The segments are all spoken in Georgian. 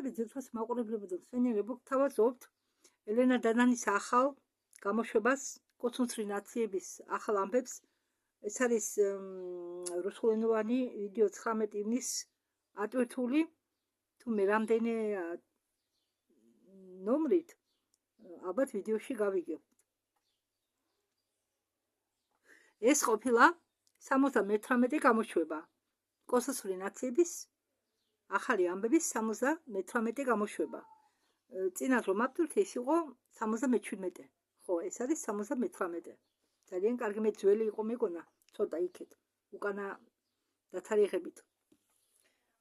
მადლი ძირითადად მაყურებლებო და მსმენელებო, გთავაზობთ ელენა დანანის ახალ გამოშვებას, კოცმოცრი ნაციების ახალ ამბებს. ეს არის რუსულენოვანი ვიდეო 19 ივნის ატვირთული, თუმე რამდენი ნომრით ალბათ ვიდეოში გავიგებთ. ეს ყოფილა 78 გამოშვება, კოცმოცრი ნაციების ახალი ამბების 78 გამოშვება. წინათ რომ ავტვირთი, ეს იყო 77. ხო, ეს არის 78. ძალიან კარგი, მე ძველი იყო მეგონა, ცოტა იქეთ, უკანა დათარიღებით.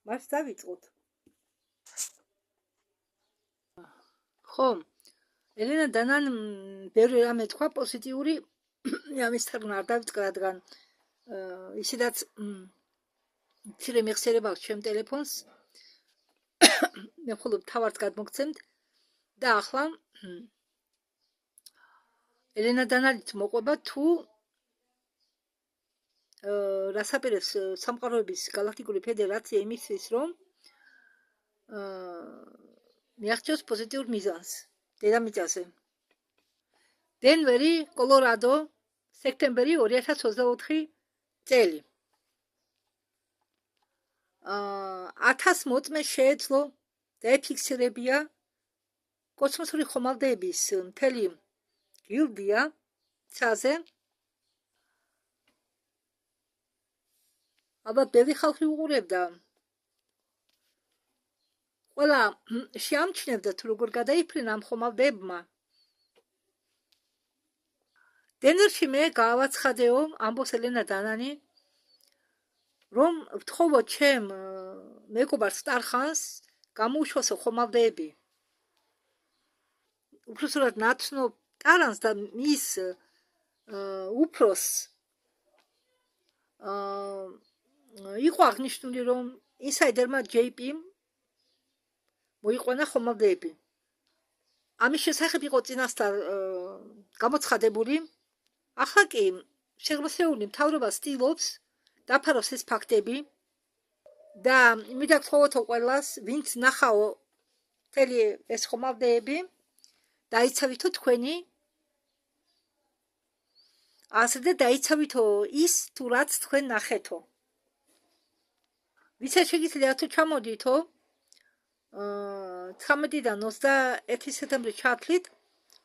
მას დავიწყოთ. ხო, ელენა დანან ბევრი რამე თქვა პოზიტიური, ამის თქმა არ დავიწყე, რადგან ისედაც მცირე მეხსიერება აქვს ჩემ ტელეფონს. მე მხოლოდ თავარს გადმოგცემთ და ახლა ელენა დანალით მოყვება თუ რას აპირებს სამყაროების გალაქტიკური ფედერაცია იმისთვის, რომ მიაღწიოს პოზიტიურ მიზანს დედამიწაზე. დენვერი, კოლორადო, სექტემბერი 2024 წელი. 1000 მოწმეს შეეძლო და ეფიქსირებია კოსმოსური ხომალდების მთელი გილდია ცაზე. ალბათ ბევრი ხალხი უყურებდა. ყველა შეამჩნევდა თუ როგორ გადაიფრინა ამ ხომალდებმა. დენვერში მე გავაცხადეო, ამბობს ელენა დანანი, რომ ვთხოვო ჩემ მეგობარ სტარხანს გამოუშვასო ხომალდები. უბრალოდ ნაცნობ ტარანს და მის უფროს იყო აღნიშნული, რომ ინსაიდერმა JP-მ მოიყვანა ხომალდები. ამის შესახებ იყო წინასწარ გამოცხადებული. ახლა კი შეღრმავებული მთავრობა ცდილობს დაფაროს ეს ფაქტები და მინდა გთხოვოთ ყველას, ვინც ნახაო მთელი ეს ხომალდები, დაიცავითო თქვენი აზრი და დაიცავითო ის თუ რაც თქვენ ნახეთო. ვისაც შეგიძლიათ თუ ჩამოდითო 19-დან 21 სექტემბრის ჩათვლით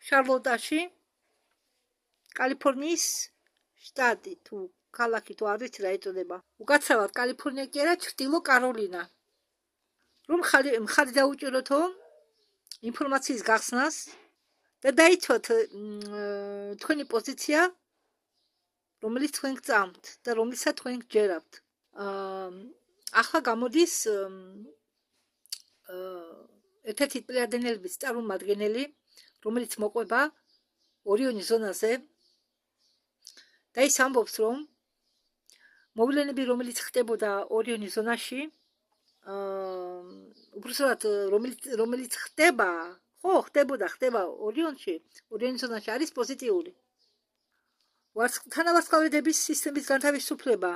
შარლოტაში, კალიფორნიის შტატი თუ ქალაქი თუ არ ვიცი რა ეწოდება. უკაცრავად კალიფორნია კი არა, ჩრდილო კაროლინა. რომ მხარი დაუჭიროთო ინფორმაციის გახსნას და დაიცვათ თქვენი პოზიცია, რომელიც თქვენ გწამთ და რომელსაც თქვენ გჯერავთ. ახლა გამოდის ერთ-ერთი პლეიადენელების წარმომადგენელი, რომელიც მოყვება ორიონის ზონაზე და ის ამბობს, რომ მოვლენები, რომელიც ხდებოდა ორიონის ზონაში, უბრალოდ რომელიც ხდება, ხო, ხდება ორიონში, ორიონის ზონაში არის პოზიტიური. თანავარსკვლავედების სისტემის განთავისუფლება,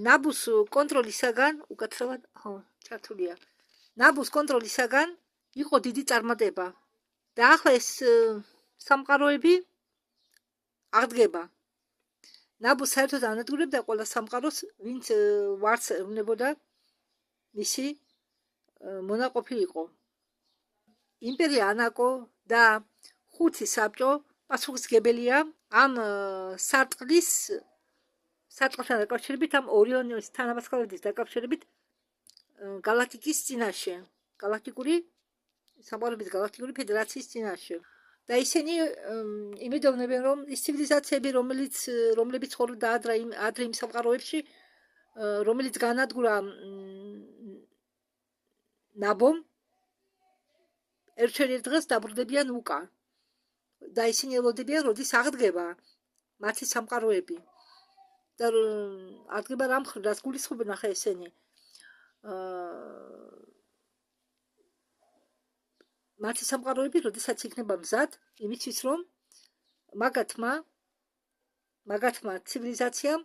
ნაბუს კონტროლისაგან, უკაცრავად, ხო, ჩართულია. ნაბუს კონტროლისაგან იყო დიდი წარმატება და ახლა ეს სამყაროები აღდგება. ნაბუ საერთოდ ანადგურებდა ყველა სამყაროს, ვინც ვარს ეუბნებოდა მისი მონაყოფი იყო. იმპერია ანაკო და ხუთი საბჭო პასუხისმგებელია ამ სარტყელთან დაკავშირებით, ამ ორიონის თანავარსკვლავედის დაკავშირებით გალაქტიკის წინაშე, სამყაროების გალაქტიკური ფედერაციის წინაშე. და ისინი იმედოვნებენ, რომ ის ცივილიზაციები, რომლებიც ცხოვრობდა ადრე იმ სამყაროებში, რომელიც განადგურა ნაბომ, ერთ-ერთ დღეს დაბრუნდებიან უკან. და ისინი ელოდებიან, როდის აღდგება მათი სამყაროები. და აღდგება რა მხრივ, რას გულისხმობენ ახლა ესენი. მათი სამყაროები, როდესაც იქნება მზად, იმისთვის, რომ მაგათმა ცივილიზაციამ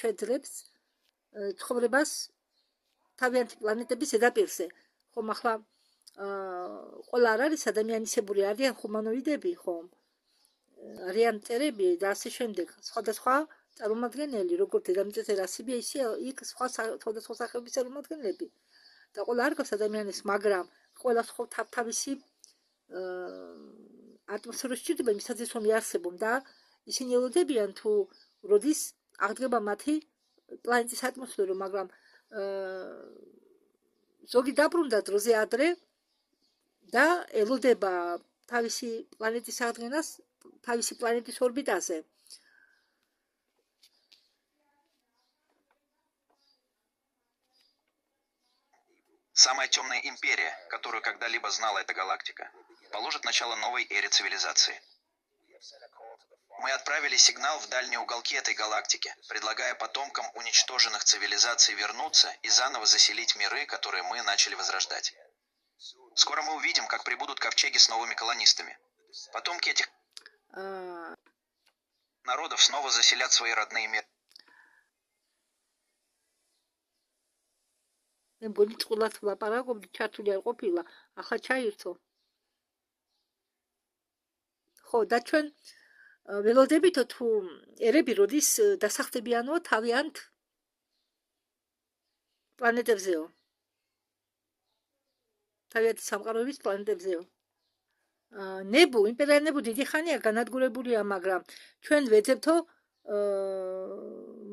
შეძლებს ცხოვრებას თავიანთი პლანეტების ზედაპირზე. ხომ ახლა ყველა არ არის ადამიანისებური, არიან ჰუმანოიდები, ხომ? არიან მწერები და ასე შემდეგ. სხვადასხვა წარმომადგენელი, როგორც დედამიწაზე რასებია, ისე იქ სხვა სხვადასხვა სახეობის წარმომადგენლები. და ყველა არ გავს ადამიანის, მაგრამ ყველას ხო თავთავისი ატმოსფერო სჭირდება იმისათვის, რომ იარსებონ და ისინი ელოდებიან თუ როდის აღდგება მათი პლანეტის ატმოსფერო, მაგრამ ზოგი დაბრუნდა დროზე ადრე და ელოდება თავისი პლანეტის აღდგენას თავისი პლანეტის ორბიტაზე. Самая темная империя, которую когда-либо знала эта галактика, положит начало новой эре цивилизации. Мы отправили сигнал в дальние уголки этой галактики, предлагая потомкам уничтоженных цивилизаций вернуться и заново заселить миры, которые мы начали возрождать. Скоро мы увидим, как прибудут ковчеги с новыми колонистами. Потомки этих народов снова заселят свои родные миры. მე მგონი წყულად ვლაპარაკობდი, ჩართული არ ყოფილა, ახლა ჩაირთო. ხო, და ჩვენ ველოდებითო თუ ერები როდის დასახდებიანო თავიანთ პლანეტებზეო. თავიანთი სამყაროების პლანეტებზეო. ნებუ, იმპერია ნებუ დიდი ხანია განადგურებულია, მაგრამ ჩვენ ვეძებთო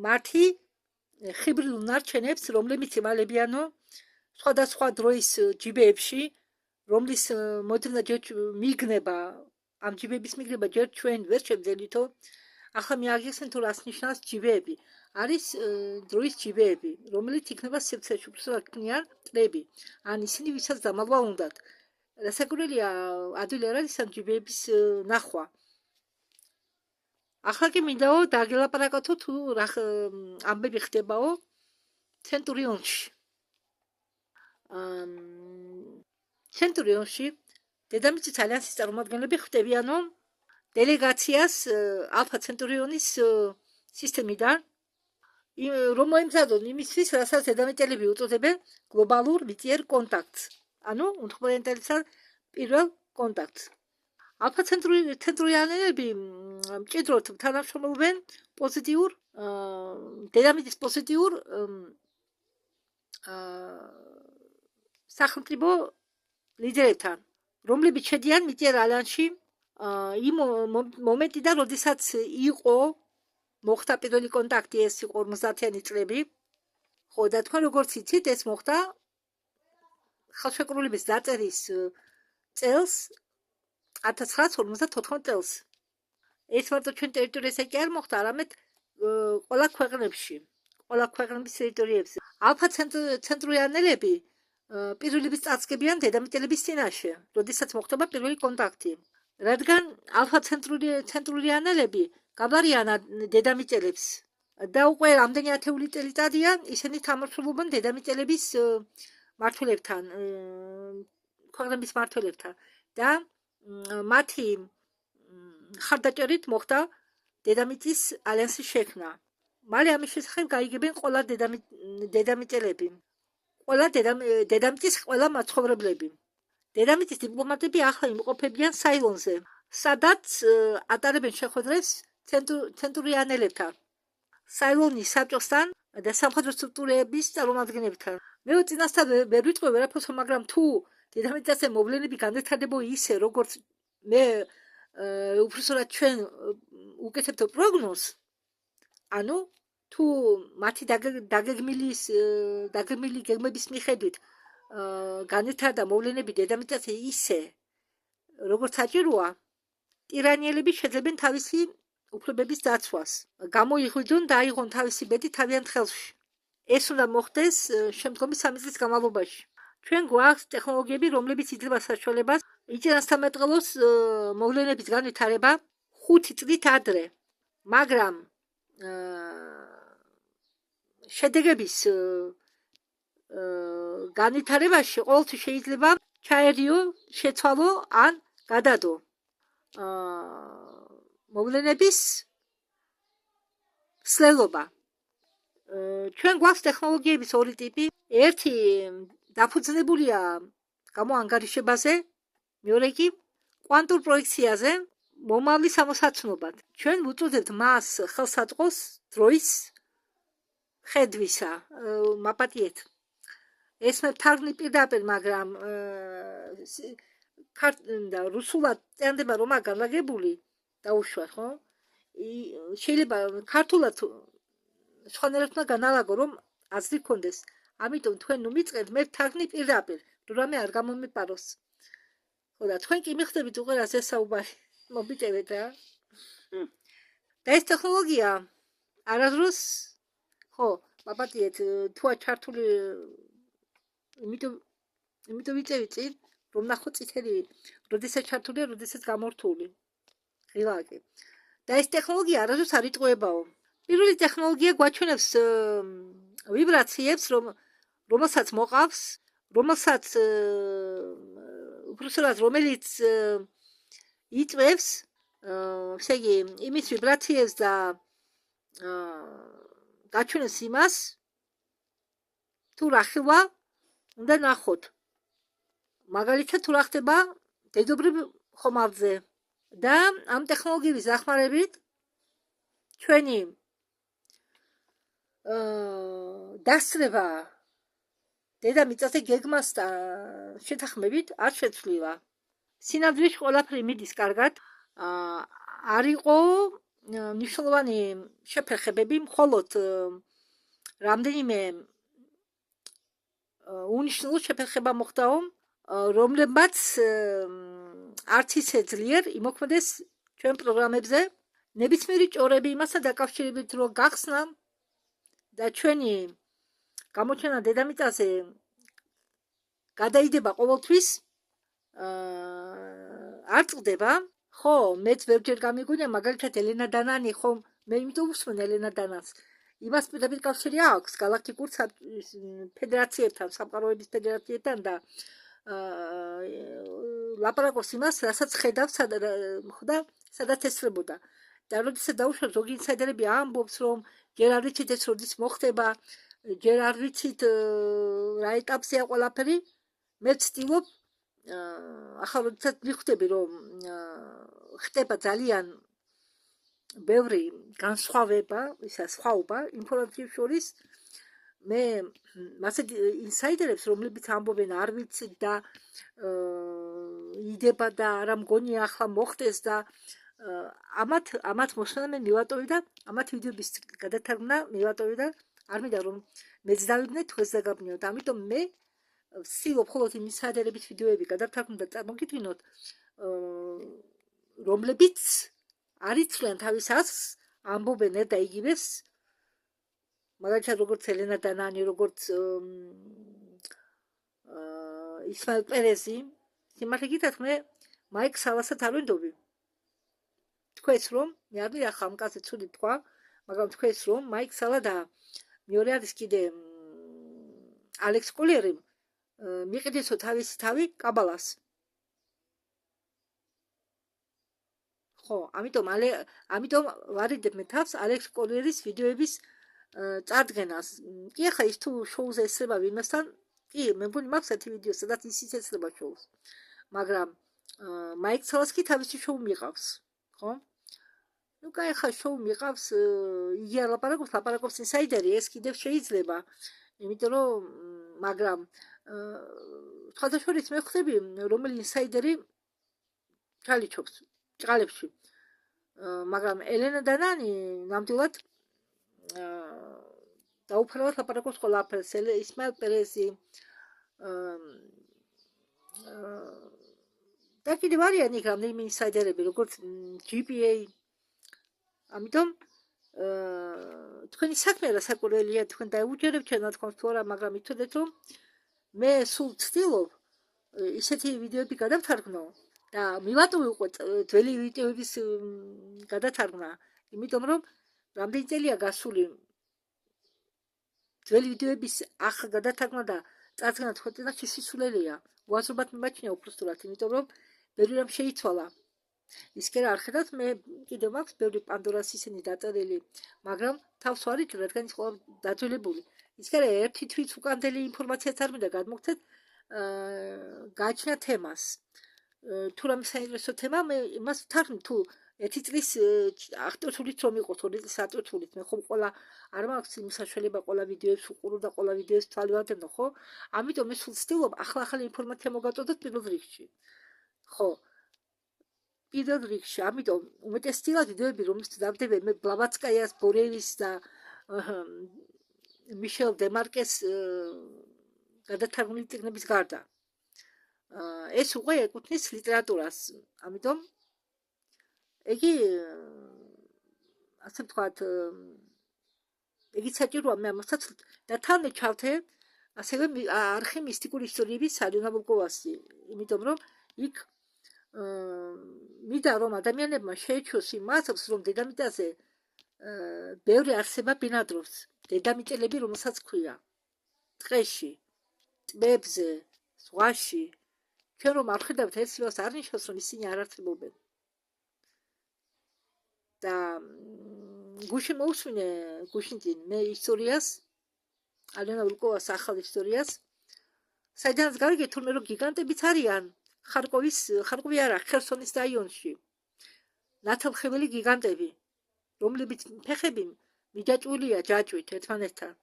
მათი ხიბრილ ნარჩენებს, რომლებიც იმალებიანო სხვადასხვა დროის ჯიბეებში, რომლის მოდრნა ჯერ მიიგნება, ამ ჯიბეების მიგნება ჯერ ჩვენ ვერ შევძელითო. ახლა მიაღწიეთ თუ რას ნიშნავს ჯიბეები. არის დროის ჯიბეები, რომელიც იქნება სივრცეში, უბრალოდ ქმნიან წრები. ან ისინი ვისაც დამალვა უნდათ. რასაკვირველია, ადვილი არ არის ამ ჯიბეების ნახვა. ახლა კი მინდაო დაგელაპარაკოთო თუ რა ამბები ხდებაო ცენტურიონში. ცენტურიონში დედამიწის ალიანსის წარმომადგენლები ხდებიანო დელეგაციას ალფა ცენტურიონის სისტემიდან, რომ მოემზადონ იმისთვის, რასაც დედამიწელები უწოდებენ გლობალურ მიწიერ კონტაქტს. ანუ უცხოენთელთან პირველ კონტაქტს. ალფა ცენტურიანელები მჭიდროდ თანამშრომლობენ პოზიტიურ დედამიწის პოზიტიურ სახელმწიფო ლიდერებთან, რომლებიც შედიან მიწიერ ალიანსში იმ მომენტიდან, როდესაც იყო მოხდა პირველი კონტაქტი, ეს იყო 50-იანი წლები. ხო, და თქვენ როგორც იცით, ეს მოხდა ხელშეკრულების დაწერის წელს 1954 წელს. ეს მარტო ჩვენ ტერიტორიაზე კი არ მოხდა, არამედ ყველა ქვეყნებში, ყველა ქვეყნების ტერიტორიებზე. ალფა ცენტურიანელები პირველების წარსდგებიან დედამიწელების წინაშე, როდესაც მოხდება პირველი კონტაქტი. რადგან ალფა ცენტურიანელები გაბარიან დედამიწელებს და უკვე რამდენი ათეული წელიწადია ისინი თამაშობენ დედამიწელების მმართველებთან, ქვეყნების მმართველებთან და მათი ხარდაჭერით მოხდა დედამიწის ალიანსის შექმნა. მალე ამის შესახებ გაიგებენ ყველა დედამიწელები, ყველა დედამიწის ყველა მაცხოვრებლები. დედამიწის დიპლომატები ახლა იმყოფებიან საილონზე, სადაც ატარებენ შეხვედრებს ცენტურიანელებთან, საილონის საბჭოსთან და სამხედრო სტრუქტურების წარმომადგენლებთან. მე წინასწარ ვერ ვიტყვი ვერაფერს, მაგრამ თუ დედამიწაზე მოვლენები განვითარდებო ისე, როგორც მე უბრალოდ ჩვენ უკეთებთ პროგნოზს, ანუ თუ მათი დაგეგმილი გეგმების მიხედვით განვითარდა მოვლენები დედამიწაზე ისე, როგორც საჭიროა, ტირანიელები შეძლებენ თავისი უფლებების დაცვას, გამოიღვიძონ და აიღონ თავისი ბედი თავიანთ ხელში. ეს უნდა მოხდეს შემდგომი 3 წლის განმავლობაში. ჩვენ გვაქვს ტექნოლოგიები, რომლებიც იძლევა საშუალებას იწინასწარმეტყველოს მოვლენების განვითარება 5 წლით ადრე, მაგრამ შედეგების განვითარებაში ყოველთვის შეიძლება ჩაერიო, შეცვალო ან გადადო მოვლენების სლელობა. ჩვენ გვაქვს ტექნოლოგიების ორი ტიპი. ერთი დაფუძნებულია გამოანგარიშებაზე, მეორე კი კვანტურ პროექციაზე, მომავლის ამოსაცნობად. ჩვენ ვუწოდებთ მას ხელსაწყოს დროის ხედვისა. მაპატიეთ. ეს მე თარგმნი პირდაპირ, მაგრამ და რუსულად წერდება რომ განლაგებული დაუშვათ, ხო? შეიძლება ქართულად სხვანაირად უნდა განალაგო, რომ აზრი გქონდეს. ამიტომ თქვენ ნუ მიწყეთ, მე თარგმნი პირდაპირ, რომ რამე არ გამომეპაროს. ხო და თქვენ კი მიხვდებით უყურას ეს საუბარი. მოგიტევეთ რა. და ეს ტექნოლოგია არასდროს ხო, მაპატიეთ, თუა ჩართული იმიტომ ვიწევი წინ, რომ ნახო წითელი, როდესაც ჩართულია, როდესაც გამორთული. ღილაკი. და ეს ტექნოლოგია არასდროს არ იტყუებაო. პირველი ტექნოლოგია გვაჩვენებს ვიბრაციებს, რომელსაც მოყავს, რომელსაც უბრალოდ რომელიც იწვევს, ესე იგი, იმის ვიბრაციებს და გაჩვენებს იმას, თუ რა ხილვა უნდა ნახოთ. მაგალითად, თუ რა ხდება დედობრივ ხომალდზე და ამ ტექნოლოგიების დახმარებით ჩვენი დასწრება დედამიწაზე გეგმასთან შეთანხმებით არ შეცვლილა. სინამდვილეში ყველაფერი მიდის კარგად. არ იყო მნიშვნელოვანი შეფერხებები, მხოლოდ რამდენიმე უნიშნელო შეფერხება მოხდაო, რომლებმაც არც ისე ძლიერ იმოქმედეს ჩვენ პროგრამებზე. ნებისმიერი ჭორები იმასთან დაკავშირებით, რომ გახსნა და ჩვენი გამოჩენა დედამიწაზე გადაიდება ყოველთვის არ წყდება. ხო, მეც ვერჯერ გამიგონია, მაგალითად ელენა დანანი, ხო, მე იმიტომ უსმენ ელენა დანანს. იმას პირდაპირ კავშირი აქვს გალაქტიკურ ფედერაციებთან, სამყაროების ფედერაციებთან და ლაპარაკობს იმას, რასაც ხედავს, სადაც ესწრებოდა. და როდესაც დაუშვათ, ზოგი ინსაიდერები ამბობს, რომ ჯერ არ ვიცით ეს როდის მოხდება, ჯერ არ ვიცით რა ეტაპზეა ყველაფერი, მე ვცდილობ ახლა როდესაც მიხვდები, რომ ხდება ძალიან ბევრი განსხვავება, სხვაობა ინფორმაციებს შორის, მე მასეთ ინსაიდერებს, რომლებიც ამბობენ არ ვიცით და იდება და არა მგონია ახლა მოხდეს და ამათ მოსვენა მე მივატოვე და ამათ ვიდეოების გადათარგმნა მივატოვე და არ მინდა რომ მეც დავიბნე, თქვენს დაგაბნიოთ. ამიტომ მე ვცდილობ მხოლოდ იმ ინსაიდერების ვიდეოები გადავთარგმნოთ და წარმოგიდგინოთ, რომლებიც არ იცვლიან თავის ასლს, ამბობენ ერთ და იგივეს, მაგალითად როგორც ელენა დანანი, როგორც ისმაილ პერეზი. სიმართლე გითხრათ, მე მაიკ სალასაც არ ვინდობი. თქვენს რომ, მე არ მინდა ახლა ამ კაცზე ცუდი თქვა, მაგრამ თქვენს რომ მაიკ სალა და მეორე არის კიდე ალექს კოლერი მიყიდესო თავისი თავი კაბალას. ხო, ამიტომ ვარიდებ მე თავს ალექს კოლერის ვიდეოების წარდგენას. კი ახლა ის თუ შოუზე ესწრება ვინმესთან, კი, მე მგონი მაქვს ერთი ვიდეო, სადაც ისიც ესწრება შოუს. მაგრამ მაიკ სალას კი თავისი შოუ მიყავს, ხო? ნუ კაი, ახლა შოუ მიყავს, იგი არ ლაპარაკობს ინსაიდერი, ეს კიდევ შეიძლება. იმიტომ რომ მაგრამ სხვადასხვაის მე ხვდები, რომელი ინსაიდერი ჩალიჩობს ჭყალებში. მაგრამ ელენა დანანი ნამდვილად დაუფარავად ლაპარაკობს ყველაფერს. ისმაილ პერეზი და კიდევ არიან იქ რამდენიმე ინსაიდერები, როგორც GPA. ამიტომ თქვენი საქმე რა საკურველია, თქვენ დაუჯერებთ ჩვენ ნათქვამს თუ არა, მაგრამ იცოდეთ რომ მე სულ ვცდილობ ისეთი ვიდეოები გადავთარგმნო და მივატოვე უკვე ძველი ვიდეოების გადათარგმნა, იმიტომ რომ რამდენი წელია გასული ძველი ვიდეოების ახლა გადათარგმნა და წარდგენა თქვენთან სისულელეა. უაზრობად მიმაჩნია უბრალოდ, იმიტომ რომ ბევრი რამ შეიცვალა. ისე რა არ ხედავთ, მე კიდევ მაქვს ბევრი პანდორას ისინი დაწერილი, მაგრამ თავს ვარით, რადგან ის ყველა დაძველებული. ისე რა ერთი თვით უკანდელი ინფორმაციაც არ მინდა გადმოგცეთ, გააჩნია თემას. თუ რამე საინტერესო თემა, მე იმას ვთანხმდი, თუ ერთი წლის აღტვირთულით რომ იყოს, 2 წლის აღტვირთულით, მე ხომ ყველა არ მაქვს იმ საშუალება ყველა ვიდეოებს უყურო და ყველა ვიდეოს თვალი ვადენო, ხო? ამიტომ მე სულ ვცდილობ ახლა-ახალი ინფორმაცია მოგაწოდოთ პირველ რიგში. ხო. პირველ რიგში, ამიტომ უმეტესწილად ვიდეოები, რომლის დავდები მე ბლავატსკაიას, ბორევის და მიშელ დემარკეს გადათარგმნილი წიგნების გარდა. ეს უკვე ეკუთვნის ლიტერატურას. ამიტომ იგი ასე ვთქვათ, იგი საჭიროა მე ამასაც და თან ჩავთე ასევე არხი მისტიკური ისტორიების სალენა ბუკოვასი, იმიტომ რომ იქ მინდა რომ ადამიანებმა შეეჩვიოს იმ მასალას, რომ დედამიწაზე ბევრი არსება ბინადრობს, დედამიწელები, რომელსაც ქვია ტყეში, ტბებზე, ზღვაში. ჩვენ რომ არ ხედავთ ეს იმას არ ნიშნავს, რომ ისინი არ არსებობენ. და გუშინ მოусმინე გუშინწინ მე ისტორიას, ალენა ულკოვას ახალ ისტორიას, საიდანაც გავიგე თურმე რომ გიგანტებიც არიან ხარკოვი არა, ხერსონის რაიონში. ნათელხეველი გიგანტები, რომლებიც ფეხები მიჯაჭვულია ჯაჭვით ერთმანეთთან.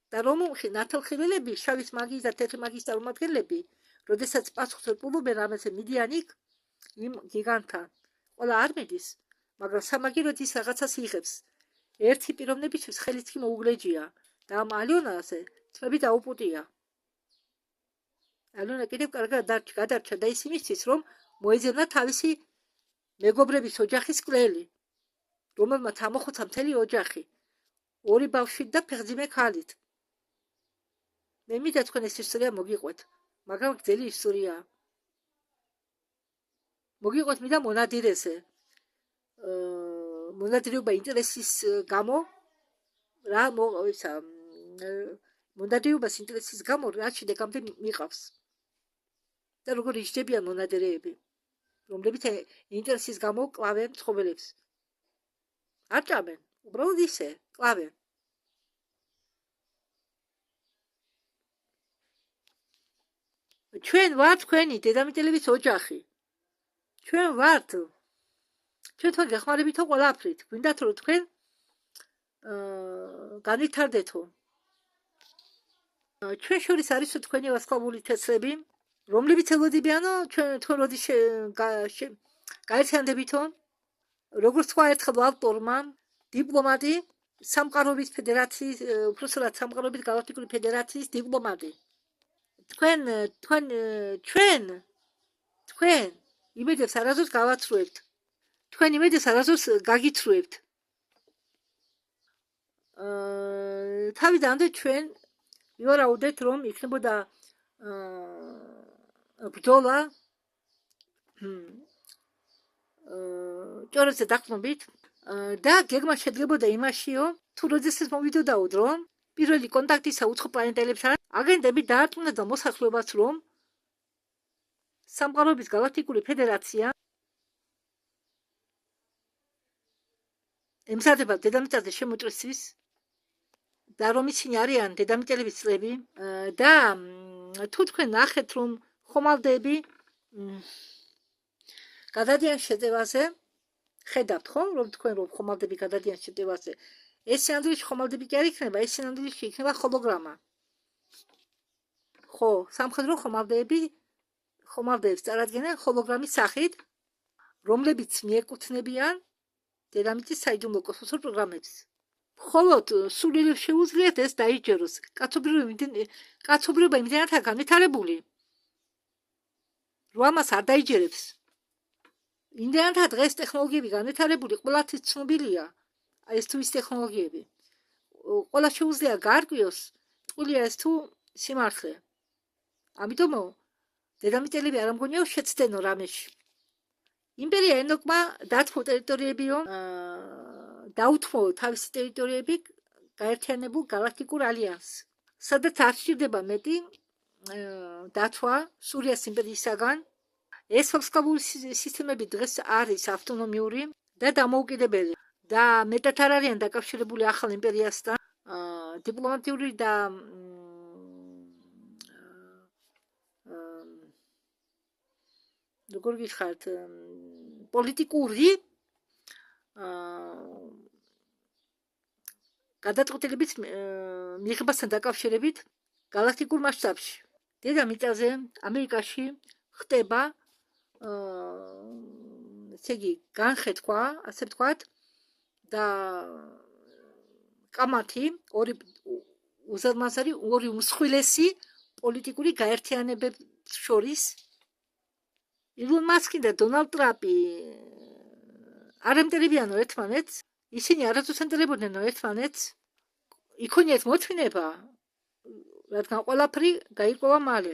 და რომ ნათელხეველები, შავის მაგიის და თეთრი მაგიის წარმომადგენლები, როდესაც პასუხს ეპყრობენ რამეზე მიდიან იქ იმ გიგანტთან. ყველა არ მიდის, მაგრამ სამაგიეროდ ის რაღაცას იღებს. ერთი პიროვნებისთვის ხელით კი მოუგლეჯია და ამ ალიონაზე თმები დაუპუტია. ალიონა კიდევ კარგად გადარჩა და ის იმისთვის, რომ მოეძებნა თავისი მეგობრების ოჯახის კვლელი, რომელმაც ამოხოცა მთელი ოჯახი, 2 ბავშვით და ფეხძიმე ქალით. მე მინდა თქვენ ეს ისტორია მოგიყვეთ, მაგრამ გძელი ისტორიაა. მოგიყვეთ მინდა მონადირეზე. მონადირეობა ინტერესის გამო რა ისა მონადირეობას ინტერესის გამო რა შედეგამდე მიყავს. და როგორ იჯდებიან მონადირეები, რომლებიც ინტერესის გამო კლავენ ცხოველებს. არ ჭამენ, უბრალოდ ისე კლავენ. ჩვენ ვართ თქვენი დედამიწელების ოჯახი. ჩვენ ვართ. ჩვენ თქვენ გეხმარებითო ყველაფრით. გვინდათ რომ თქვენ განვითარდეთო. ჩვენ შორის არის თქვენი ვარსკვლავური თესლები, რომლებიც ელოდებიანო თქვენ როდის გაერთიანდებითო, როგორც თქვა ერთხელ ავტორმა, დიპლომატი, სამყაროების ფედერაციის, უпроსტად სამყაროების გალაქტიკური ფედერაციის დიპლომატი. თქვენ იმედებს არასდროს გავაცრუებთ. თქვენ იმედებს არასდროს გაგიცრუებთ. თავიდანვე ჩვენ ვივარაუდეთ, რომ იქნებოდა ბრძოლა ჭორებზე დაყრდნობით და გეგმა შედგებოდა იმაშიო, თუ როდესაც მოვიდოდაო დრო, პირველი კონტაქტისა უცხო პლანეტელებთან აგენტები დაარწმუნებდა მოსახლეობას, რომ სამყაროების გალაქტიკური ფედერაცია ემზადება დედამიწაზე შემოწმისთვის და რომ ისინი არიან დედამიწელების წლები და თუ თქვენ ნახეთ, რომ ხომალდები გადადიან შეტევაზე, ხედავთ ხო, რომ თქვენ რომ ხომალდები გადადიან შეტევაზე, ეს სინამდვილეში ხომალდები კი არ იქნება, ეს სინამდვილეში იქნება ჰოლოგრამა. ხო, სამხედრო ხომალდებს წარადგენენ ჰოლოგრამის სახით, რომლებიც მიეკუთვნებიან დედამიწის საიდუმლო კოსმოსურ პროგრამებს. მხოლოდ სულელებს შეუძლიათ ეს დაიჯეროს. კაცობრიობა იმდენადაა განვითარებული, რომ ამას არ დაიჯერებს. იმდენადაა დღეს ტექნოლოგიები განვითარებული, ყველათი ცნობილია ეს თუ ის ტექნოლოგიები. ყველა შეუძლია გაარკვიოს, ტყუილია ეს თუ სიმართლე. ამიტომ დედამიწელები არ ამგონიო შეცდენო რამეში. იმპერია ენოკმა დათმო ტერიტორიებიო, დაუთმო თავისი ტერიტორიები გაერთიანებულ გალაქტიკურ ალიანსს, სადაც არ სჭირდება მეტი დათვა სურიას იმპერიისაგან, ეს ვარსკვლავური სისტემები დღეს არის ავტონომიური და დამოუკიდებელი და მეტად არ არიან დაკავშირებული ახალ იმპერიასთან. დიპლომატიური და როგორ გითხართ, პოლიტიკური გადაწყვეტილების მიღებასთან დაკავშირებით galaktikურ მასშტაბში. დედამიწაზე, ამერიკაში ხდება ესე იგი განხეთქვა, ასე ვთქვათ, და კამათი ორი უზარმაზარი, ორი უმსხვილესი პოლიტიკური გაერთიანებების შორის ილონ მასკი და დონალდ ტრამპი არ ემტერებიანო ერთმანეთს, ისინი არასდროს ემტერებოდნენ ერთმანეთს, იქონიათ მოთმინება, რადგან ყველაფერი გაირკვევა მალე.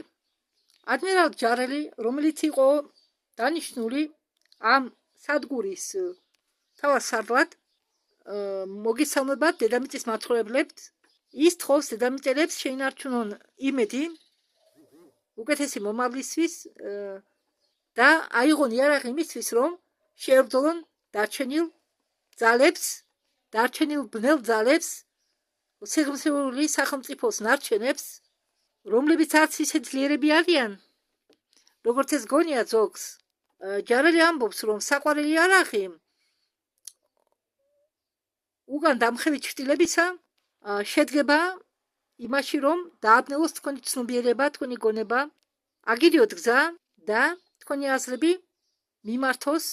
ადმირალ ჯარელი, რომელიც იყო დანიშნული ამ სადგურის თავად სარდლად, მოგესალმებათ დედამიწის მაცხოვრებლებს, ის თხოვს დედამიწელებს შეინარჩუნონ იმედი უკეთესი მომავლისთვის და აიღონ იარაღი იმისთვის, რომ შეებრძოლონ დარჩენილ ძალებს, დარჩენილ ბნელ ძალებს, სიღრმისეული სახელმწიფოს ნარჩენებს, რომლებიც არც ისე ძლიერები არიან, როგორც ეს გონია ზოგს. ჯარელი ამბობს, რომ საყვარელი იარაღი უკან დამხევი ჩრდილებისა შედგება იმაში, რომ დააბნელოს თქვენი ცნობიერება, თქვენი გონება, აგირიოთ გზა და თქვენი აზრები მიმართოს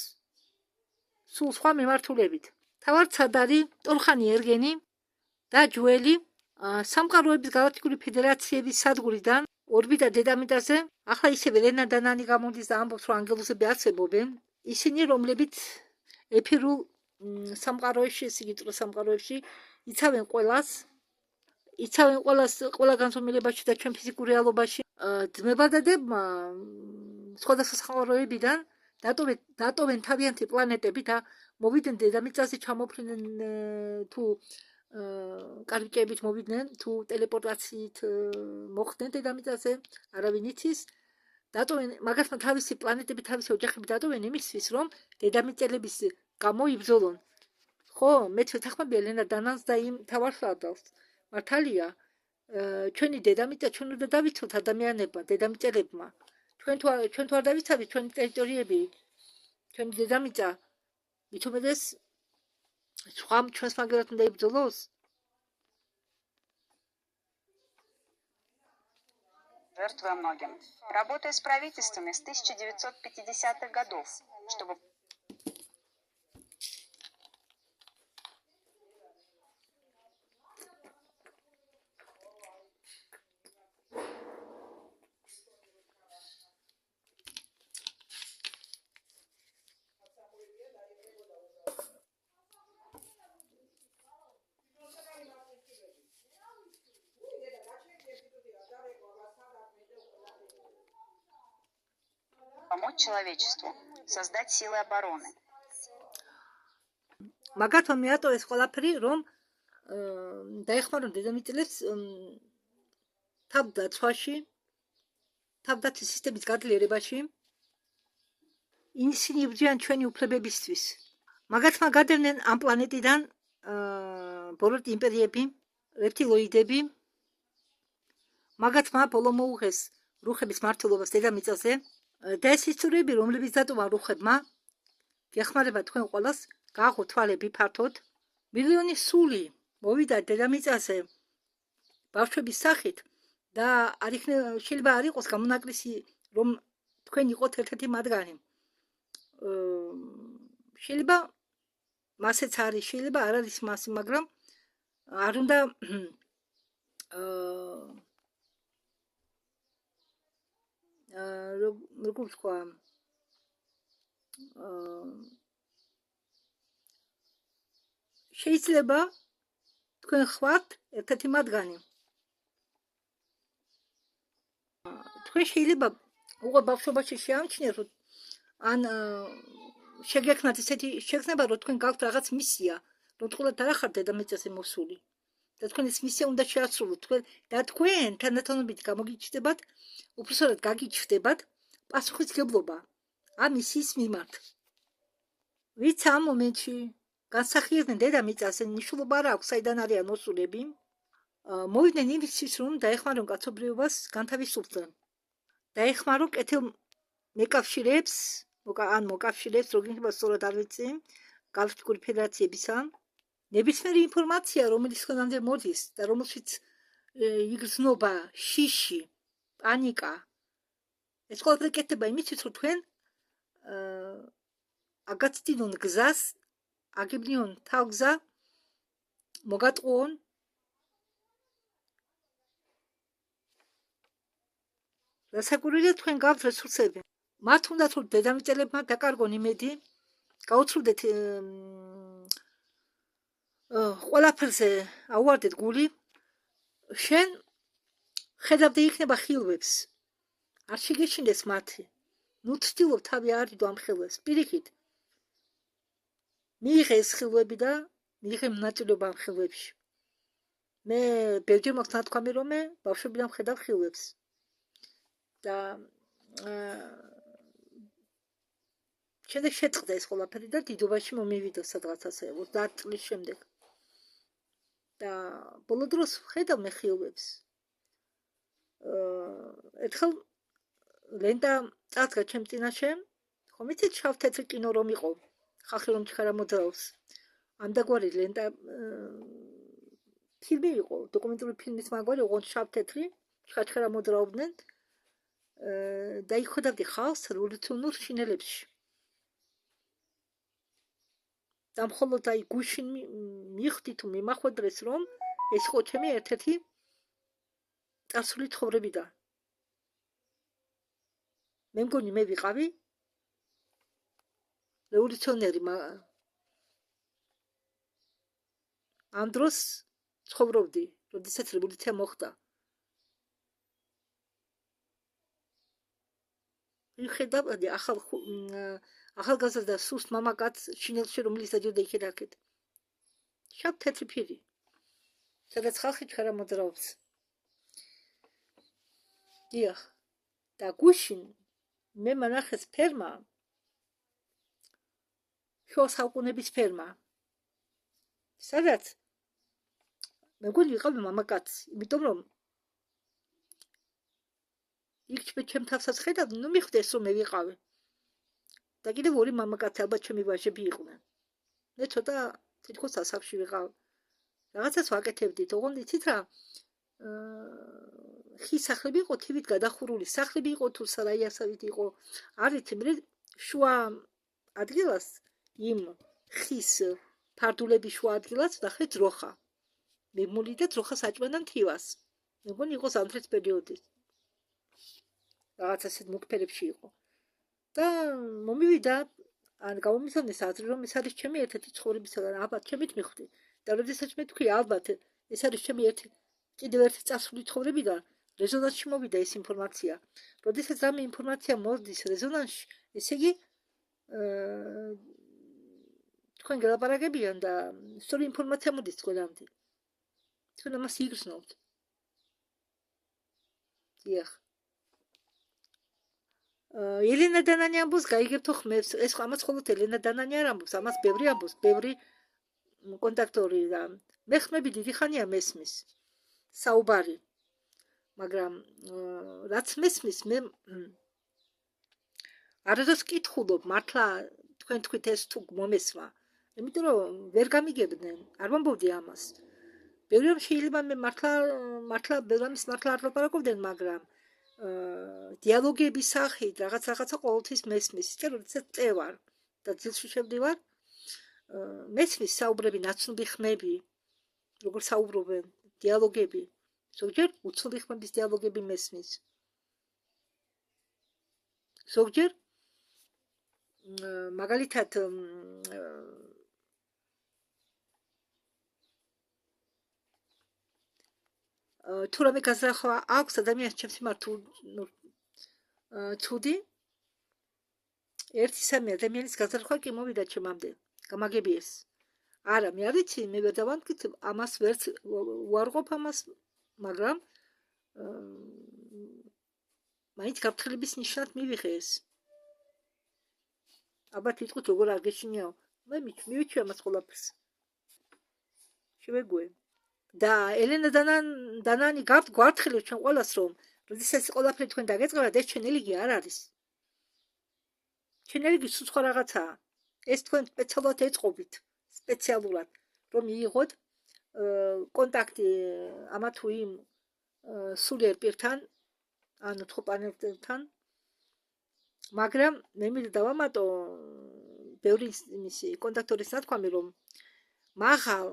სულ სხვა მიმართულებით. თავად ცადარი, ტორხანი ერგენი და ჯუელი სამყაროების galaktikuri ფედერაციების სადგურიდან ორბიტა დედამიწაზე ახლა ისევ ლენა და ნანი გამოდის და ამბობს, რომ ანგელოზები არსებობენ, ისინი რომლებიც ეფირულ სამყაროებში, ესე იგი წრო სამყაროებში იცავენ ყველას, ყველა განზომილებაში და ჩვენ ფიზიკურ რეალობაში ძმებადადებმა სხვადასხვა სამყაროებიდან დატოვენ თავიანთი პლანეტები და მოვიდნენ დედამიწაზე, ჩამოფრინდნენ თუ კარიბჭეებით მოვიდნენ, თუ ტელეპორტაციით მოხვდნენ დედამიწაზე, არავინ იცის. დატოვენ მაგათმა თავისი პლანეტები, თავისი ოჯახები დატოვენ იმისთვის, რომ დედამიწელების გამო იბრძოლონ. ხო, მე ვეთანხმები ელენა დანანს და იმ თავარ სარდალს. მართალია, ჩვენი დედამიწა ჩვენ უნდა დავიცოთ ადამიანებმა, დედამიწელებმა. ჩვენ თუ არ დავიცავთ ჩვენი ტერიტორიები, ჩვენი დედამიწა, მით უმეტეს სხვამ ჩვენს მაგერად უნდა იბრძოლოს. Жертвуя многим. Работая с правительствами с 1950-х годов, чтобы помочь человечеству создать силы обороны. მაგათმა მეატოვეს ყველაფერი, რომ დაეხმარონ დედამიწელებს თავდაცვაში, თავდაცვის სისტემის გაძლიერებაში. ისინი იბრძვიან ჩვენი უფლებებისთვის. მაგათმა გადევნენ ამ პლანეტიდან ბოროტი იმპერიები, რეპტილოიდები. მაგათმა ბოლო მოუღეს რუხების მმართველობას დედამიწაზე და ეს ისტორიები, რომლებიც დატოვა რუხებმა, გეხმარება თქვენ ყველას, გააღო თვალები ფართოდ. მილიონი სული მოვიდა დედამიწაზე ბავშვების სახით და შეიძლება არ იყოს გამონაკლისი, რომ თქვენ იყოთ ერთ-ერთი მათგანი. შეიძლება მასეც არის, შეიძლება არ არის მასი, მაგრამ არ უნდა როგორ ვთქვა, შეიძლება თქვენ ხართ ერთ-ერთი მათგანი. თქვენ შეიძლება უკვე ბავშვობაში შეამჩნიეთ, ან შეგექმნათ ისეთი შეგრძნება, რომ თქვენ გაქვთ რაღაც მისია, რომ თქვენ არ ახართ დედამიწაზე მოსული და თქვენ ეს მისია უნდა შეასრულოთ. და თქვენ თანდათანობით გამოგიჩნდებათ, უბრალოდ გაგიჩნდებათ პასუხისმგებლობა ამის ის მიმართ. ვიც ამ მომენტში განსახიერდნენ დედამიწას, მნიშვნელობა არ აქვს, საიდან არიან მოსულები. მოვიდნენ იმისთვის, რომ დაეხმარონ კაცობრიობას განთავისუფლდნენ. დაეხმარონ კეთილ მეკავშირეებს, მოკავშირეებს, როგორ იქნება სწორად არ ვიცი, გალაქტიკური ფედერაციებისა. ნებისმიერი ინფორმაცია, რომელიც თქვენამდე მოდის და რომელშიც იგრძნობა, შიში, პანიკა, ეს ყველაფერი კეთდება იმისთვის, რომ თქვენ აგაცდინონ გზას, აგებნიონ თავგზა, მოგატყუონ რასაკვირველია თქვენ გაქვთ რესურსები. მათ უნდათ რომ დედამიწელებმა დაკარგონ იმედი, გაუცრუდეთ ყველაფერზე აუვარდეთ გული, შენ ხედავდე იქნება ხილვებს. არ შეგეშინდეს მათი. ნუ ცდილობ თავი არიდო ამ ხილვებს. პირიქით. მიიღე ეს ხილვები და მიიღე მონაწილეობა ამ ხილვებში. მე ბევრჯერ მაქვს ნათქვამი, რომ მე ბავშვებიდან ვხედავ ხილვებს. და შემდეგ შეწყდა ეს ყველაფერი და დიდობაში მომივიდა სადღაც ასე 30 წლის შემდეგ. და ბოლო დროს ვხედავ მე ხილვებს. ერთხელ ლენტა წარდგა ჩემ წინაშე, ხომ იცით შავ თეთრი კინო რომ იყო, ხალხი რომ ჩქარა მოძრაობს. ამდაგვარი ლენტა ფილმი იყო, დოკუმენტური ფილმის მაგვარი, ოღონდ შავ თეთრი, ჩქარა მოძრაობდნენ. და იქ ხედავდი ხალხს რევოლუციონურ შინელებში. და მხოლოდ აი გუშინ მივხვდი თუ მიმახვედრეს, რომ ეს იყო ჩემი ერთ-ერთი წარსული ცხოვრებიდან. მე მგონი მე ვიყავი რევოლუციონერი, ამ დროს ცხოვრობდი, როდესაც რევოლუცია მოხდა. ვიხედავდი ახალგაზრდა სუსტ მამაკაცს შინელში, რომელიც დადიოდა იქეთ-აქეთ. შავ თეთრი ფირი, სადაც ხალხი ჩქარა მოძრაობს. დიახ, და გუშინ მე მანახეს ფერმა, შუა საუკუნეების ფერმა, სადაც მე მგონი ვიყავი მამაკაცი, იმიტომ რომ იქ ჩემ თავსაც ხედავდი, ნუ მიხვდეს რომ მე ვიყავი. და კიდევ ორი მამაკაცი ალბათ ჩემი ვაჟები იყვნენ. მე ცოტა თითქოს ასაკში ვიყავ. რაღაცას ვაკეთებდით, ოღონდ იცით რა, ხის სახლები იყო თივით გადახურული, სახლები იყო თუ სარაიასავით იყო. არ ვიცი, მე შუა ადგილას, იმ ხის ფარდულების შუა ადგილას ვნახე ძროხა. მემული და ძროხას აჭმენდა მთივას. მე მგონი იყო ზამთრის პერიოდი. რაღაც ასეთ მუქფერებში იყო. და მომივიდა, ან გამომისავნეს აზრი, რომ ეს არის ჩემი ერთ-ერთი ცხოვრებისაგან, ალბათ ჩემით მიხვდი. და როდესაც მე თქვი, ალბათ ეს არის ჩემი კიდევ ერთი წარსული ცხოვრებიდან, რეზონანსში მოვიდა ეს ინფორმაცია. როდესაც ამ ინფორმაცია მოდის რეზონანსში, ესე იგი თქვენ გელაპარაკებიან და სწორი ინფორმაცია მოდის თქვენამდე. თქვენ ამას იგრძნობთ. დიახ. ელენა დანანი ამბობს, გაიგებთო ხმებს. ეს ამას მხოლოდ ელენა დანანი არ ამბობს, ამას ბევრი ამბობს, ბევრი კონტაქტორი და მე ხმები დიდი ხანია მესმის. საუბარი. მაგრამ რაც მესმის, მე არასდროს კითხულობ, მართლა თქვენ თქვით ეს თუ მომესმა. იმიტომ რომ ვერ გამიგებდნენ, არ მომბობდი ამას. ბევრი რომ შეიძლება მე მართლა ბევრამის მართლა არ ლაპარაკობდნენ, მაგრამ დიალოგების სახით რაღაცა ყოველთვის მესმის. ისე როდესაც წევარ და ძილში შევდივარ, მესმის საუბრები, ნაცნობი ხმები, როგორ საუბრობენ, დიალოგები. ზოგჯერ უცნობი ხმების დიალოგები მესმის. ზოგჯერ მაგალითად თუ რამე გაზრახვა აქვს ადამიანს ჩემს მიმართ ცუდი, ერთი-სამი ადამიანის გაზრახვა კი მოვიდა ჩემამდე, გამაგები ეს. არა, მე არ ვიცი, მე ვერ დავამტკიცებ, ამას ვერც უარყოფ ამას, მაგრამ მაინც გაფრთხილების ნიშნად მივიღე ეს. ალბათ იტყვით როგორ არ გეშინიაო. მე მივიჩვი ამას ყველაფერს. შევეგუე. და ელენა დანანი გვართხილებს ჩვენ ყველას რომ როდესაც ყველაფერი თქვენ დაგეწყებათ ეს ჩვენი რიგი არ არის. ჩვენი რიგი სულ სხვა რაღაცაა. ეს თქვენ სპეციალურად ეწყობით, სპეციალურად რომ მიიღოთ კონტაქტი ამა თუ იმ სულიერ პირთან, ანუ თუ პანელთან, მაგრამ მე მინდა დავამატო ბევრი იმისი კონტაქტორის ნათქვამი რომ მაღალ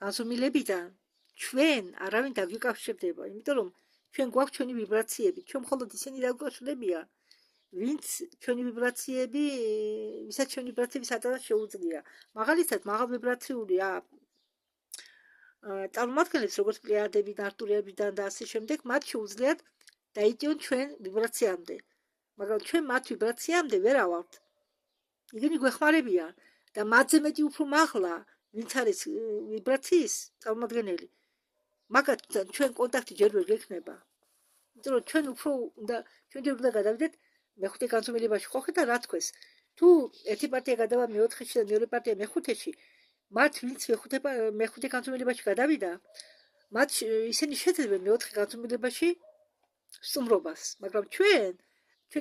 განზომილებიდან ჩვენ არავინ დაგვიკავშირდება, იმიტომ რომ ჩვენ გვაქვს ჩვენი ვიბრაციები, ჩვენ მხოლოდ ისინი დაგვიკავშირდებია, ვინც ჩვენი ვიბრაციები, ვისაც ჩვენი ვიბრაციები სადღაც შეუძლია. მაგალითად, მაღალ ვიბრაციული წარმომადგენლებს, როგორც პლეიადები, არტურიებიდან და ასე შემდეგ, მათ შეუძლიათ დაიწიონ ჩვენ ვიბრაციამდე. მაგრამ ჩვენ მათ ვიბრაციამდე ვერ ავალთ. იგენი გვეხმარებიან და მათზე მეტი უფრო მაღლა, ვინც არის ვიბრაციის წარმომადგენელი. მაგათთან ჩვენ კონტაქტი ჯერ ვერ გექნება. იმიტომ რომ ჩვენ უფრო უნდა ჯერ უნდა გადავიდეთ მეხუთე განზომილებაში. ხო ხედა რა თქვეს? თუ ერთი პარტია გადავა მეოთხეში და მეორე პარტია მეხუთეში, მათ ვინც მეხუთე განზომილებაში გადავიდა, მათ ისინი შეძლებენ მეოთხე განზომილებაში სტუმრობას, მაგრამ ჩვენ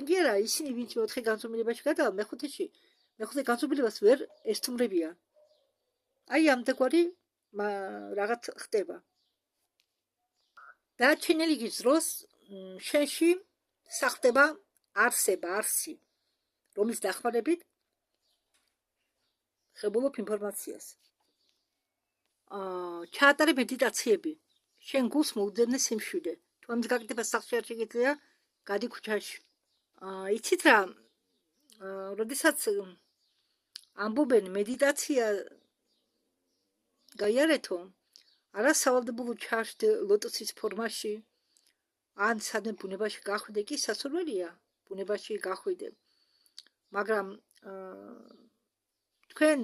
კი არა, ისინი ვინც მეოთხე განზომილებაში გადავა მეხუთე განზომილებას ვერ ესტუმრებიან. აი ამდაგვარი რაღაც ხდება. დარჩენილი გიზროს შენში სახდება არსი, რომლის დახმარებით ხებულობ ინფორმაციას. ჩაატარე მედიტაციები. შენ გულს მოუძებნე სიმშვიდე. თუ ამის გაკეთება სახლში არ შეგიძლია, გადი ქუჩაში. იცით რა, როდესაც ამბობენ მედიტაცია გაიარეთო, არა სავალდებულო ჩაშდე ლოტოსის ფორმაში, ან სადმე ბუნებაში გახვიდე, კი სასურველია ბუნებაში გახვიდე. მაგრამ თქვენ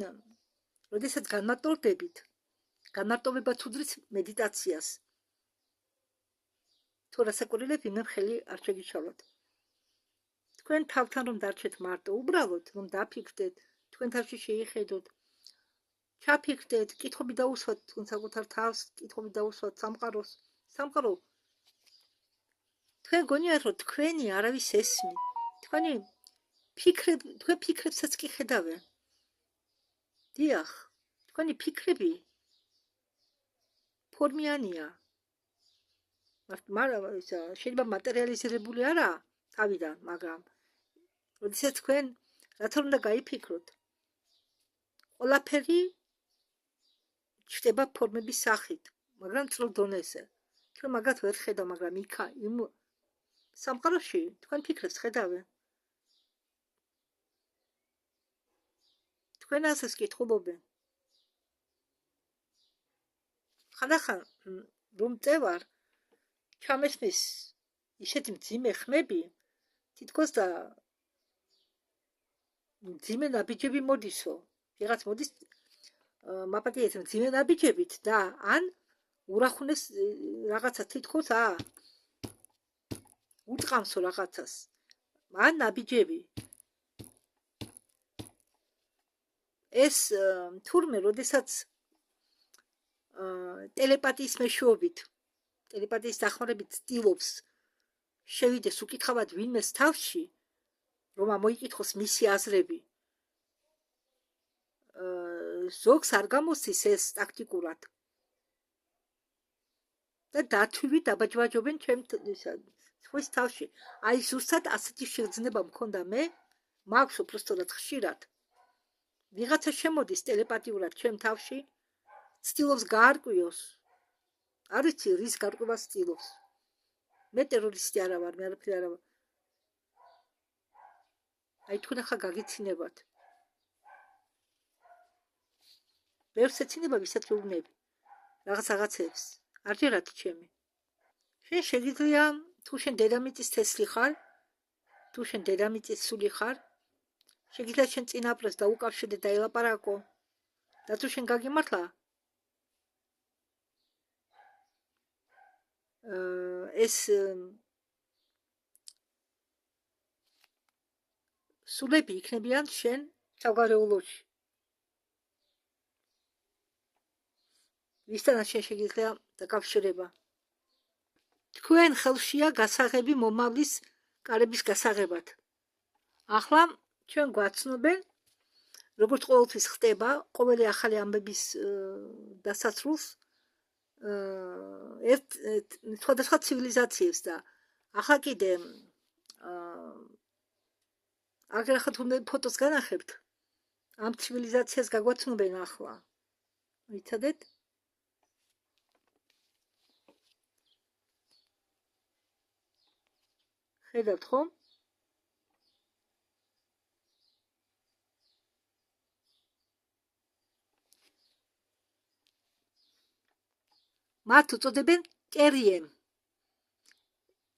როდესაც განმარტოვდებით, განმარტოვება თუდრის მედიტაციას. თუ რასაკვირველებ იმენ ხელი არ შეგიშალოთ. თქვენ თავთან რომ დარჩეთ მარტო, უბრალოდ რომ დაფიქრდეთ, თქვენ თავში შეიხედოთ, ჩაფიქრდეთ, კითხვები დაუსვათ თქვენ საკუთარ თავს, კითხვები დაუსვათ სამყაროს. სამყარო თქვენ გონიათ რომ თქვენი არავის ესმით, თქვენ ფიქრებსაც კი ხედავენ. დიახ, თქვენი ფიქრები ფორმიანია. შეიძლება მატერიალიზირებული არა თავიდან, მაგრამ როდესაც თქვენ რაც უნდა გაიფიქროთ, ყველაფერი ჩდება ფორმების სახით, მაგრამ წრულ დონეზე. თქვენ მაგათ ვერ ხედავ, მაგრამ იმ სამყაროში თქვენ ფიქრებს ხედავენ. თქვენ ასეს კითხულობენ. ხანდახან რომ წევარ, ჩამესმის ისეთი მძიმე ხმები, თითქოს და მძიმე ნაბიჯები მოდისო. ვიღაც მოდის მაპატიეთ მძიმე ნაბიჯებით და ან ურახუნეს რაღაცა თითქოს უტყამსო რაღაცას. ან ნაბიჯები. ეს თურმე, როდესაც ტელეპათიის მეშვეობით, ტელეპათიის დახმარებით ცდილობს შევიდეს უკითხავად ვინმეს თავში, რომ ამოიკითხოს მისი აზრები. ზოგს არ გამოსცის ეს ტაქტიკურად. და დათვივით დაბაჯბაჯობენ თქვენს თავში. აი ზუსტად ასეთი შეგრძნება მქონდა მე, მაქვს უბრალოდ ხშირად. ვიღაცა შემოდის ტელეპათიურად ჩემ თავში, ცდილობს გაარკვიოს. არ ვიცი რის გარკვევას ცდილობს. მე ტერორისტი არა ვარ, მე არაფერი არა ვარ. აი თქვენ ახლა გაგიცინებათ. ბევრს ეცინება ვისაც ვეუბნები. რაღაცებს. არ ჯერათ ჩემი. შენ შეგიძლია თუ შენ დედამიწის თესლი ხარ, თუ შენ დედამიწის სული ხარ, შეგიძლია შენ წინაპრებს დაუკავშირდე და ელაპარაკო. და თუ შენ გაგიმართლა ეს სულები იქნებიან შენ საგვარეულოში. ვისთანაც შეიძლება დაკავშირება. თქვენ ხელშია გასაღები მომავლის კარების გასაღებად. ახლა ჩვენ გვაცნობენ, როგორც ყოველთვის ხდება, ყოველი ახალი ამბების დასასრულს სხვადასხვა ცივილიზაციებს და ახლა კიდე აგრახათ უნდა ფოტოს განახებთ, ამ ცივილიზაციას გაგვაცნობენ ახლა. ვიცადეთ? ხედავთ ხომ? მათ უწოდებენ კერიემ.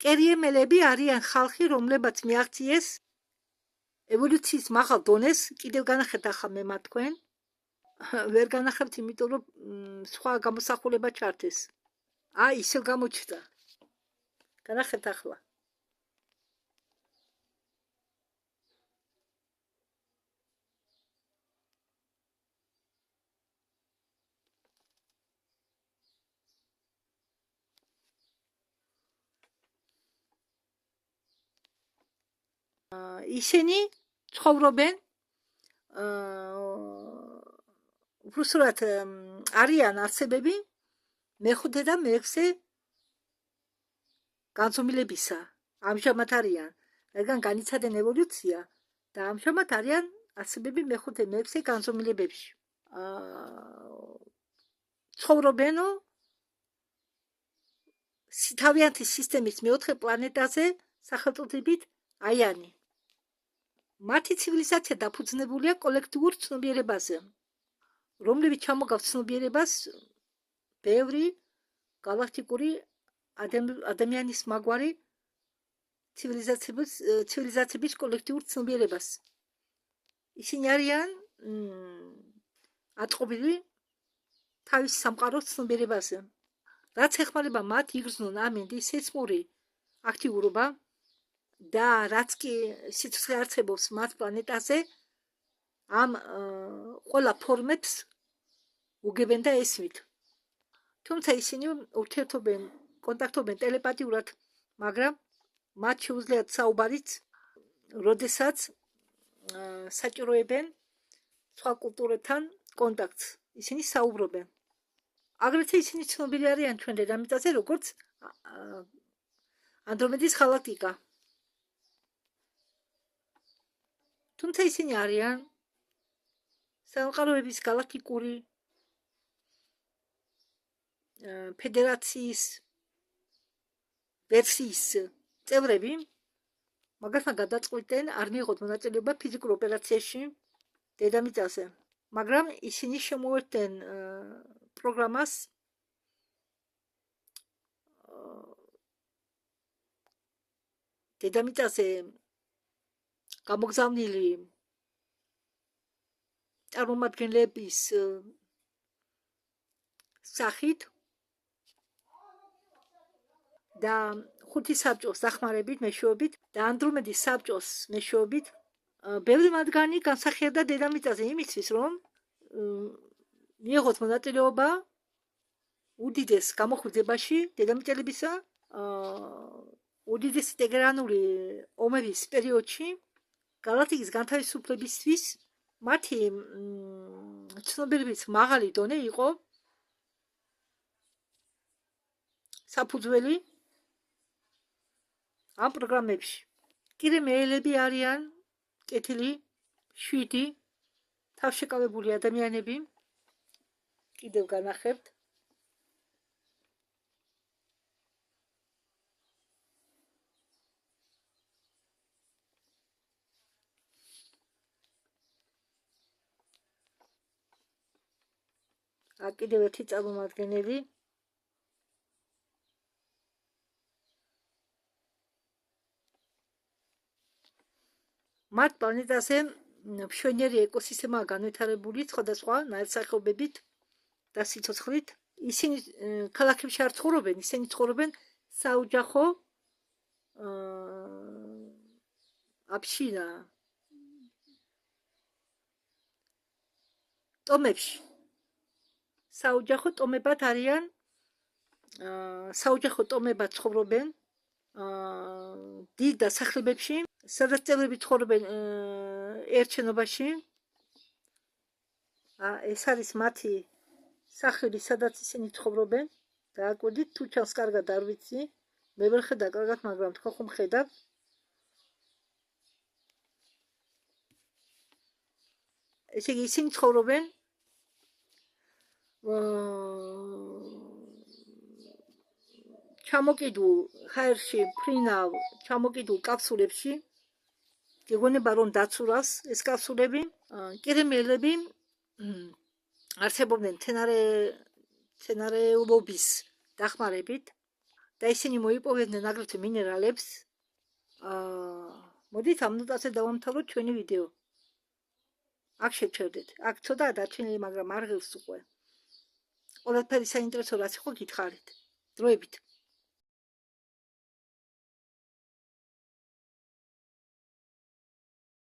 კერიემელები არიან ხალხი, რომლებაც მიაღწიეს ევოლუციის მაღალ დონეს. კიდევ განახეთ ახლა მე მათ თქვენ. ვერ განახებთ, იმიტომ რომ სხვა გამოსახულება ჩართეს. ისევ გამოჩნდა. განახეთ ახლა. ისინი ცხოვრობენ უბრალოდ არიან არსებები მეხუთე და მეექვსე განზომილებისა. ამჟამად არიან, რადგან განიცადნენ ევოლუცია და ამჟამად არიან არსებები მეხუთე მეექვსე განზომილებებში. ცხოვრობენო თავიანთი სისტემის მეოთხე პლანეტაზე სახელწოდებით აიანი. მათი ცივილიზაცია დაფუძნებულია კოლექტიურ ცნობიერებაზე, რომლებიც ჩამოგავს ცნობიერებას ბევრი galaktikuri ადამიანის მაგვარი ცივილიზაციების კოლექტიურ ცნობიერებას. ისინი არიან ატყობილი თავის სამყაროს ცნობიერებაზე. რაც ეხმარება მათ იგრძნონ ამინდი სეისმური აქტიურობა და რაც კი სიცოცხლე არსებობს მათ პლანეტაზე, ამ ყველა ფორმებს უგებენ და ესმით. თუმცა ისინი ურთიერთობენ, კონტაქტობენ ტელეპათიურად, მაგრამ მათ შეუძლიათ საუბარიც, როდესაც საჭიროებენ სხვა კულტურებთან კონტაქტს. ისინი საუბრობენ. აგრეთვე ისინი ცნობილი არიან ჩვენ დედამიწაზე, როგორც ანდრომედის galaktika. თუმცა ისინი არიან სამყაროების galaktikuri ფედერაციის ვერსიის წევრები, მაგასთან გადაწყვეტენ არ მიიღოთ მონაწილეობა ფიზიკურ ოპერაციაში დედამიწაზე. მაგრამ ისინი შემოერთდნენ პროგრამას დედამიწაზე გამოგზავნილი წარმომადგენლების სახით და ხუთი საბჭოს დახმარებით, მეშვეობით და ანდრომედის საბჭოს მეშვეობით ბევრი მათგანი განსახიერდა დედამიწაზე იმისთვის, რომ მიიღოთ მონაწილეობა უდიდეს გამოხუძებაში დედამიწელებისა, უდიდესი ტეგერანული ომების პერიოდში galaktikis განთავისუფლებისთვის მათი ცნობიერების მაღალი დონე იყო საფუძველი ამ პროგრამებში. კიდე მეელები არიან კეთილი 7 თავშეკავებული ადამიანები. კიდევ განახებთ. კიდევ ერთი წარმომადგენელი. მათ პლანეტაზე მშვენიერი ეკოსისტემაა განვითარებული სხვადასხვა ნაირსახეობებით და სიცოცხლით. ისინი ქალაქებში არ ცხოვრობენ, ისინი ცხოვრობენ საოჯახო აფშინა ტომებში. საოჯახო ტომებად არიან, საოჯახო ტომებად ცხოვრობენ დიდ დასახლებებში, სადაც წევრები ცხოვრობენ ერთ შენობაში. ეს არის მათი სახლები, სადაც ისინი ცხოვრობენ. დააკვირდით, თუ ჩანს კარგად არ ვიცი, მე ვერ ხედავ კარგად, მაგრამ თქვენ ხომ ხედავთ. ესე იგი, ისინი ცხოვრობენ ჩამოკიდულ ჰაერში, ფრინავ ჩამოკიდულ კაფსულებში. გეგონება რომ დაცურავს ეს კაფსულები. კირიმელები არსებობდნენ მცენარეულობის დახმარებით და ისინი მოიპოვებდნენ აგრეთვე მინერალებს. მოდით ამ ნოტაზე დავამთავროთ ჩვენი ვიდეო. აქ შევჩერდეთ. აქ ცოტა დარჩენილი, მაგრამ არ ღირს უკვე. ყველაფერი საინტერესო რაც იყო გითხარით. დროებით.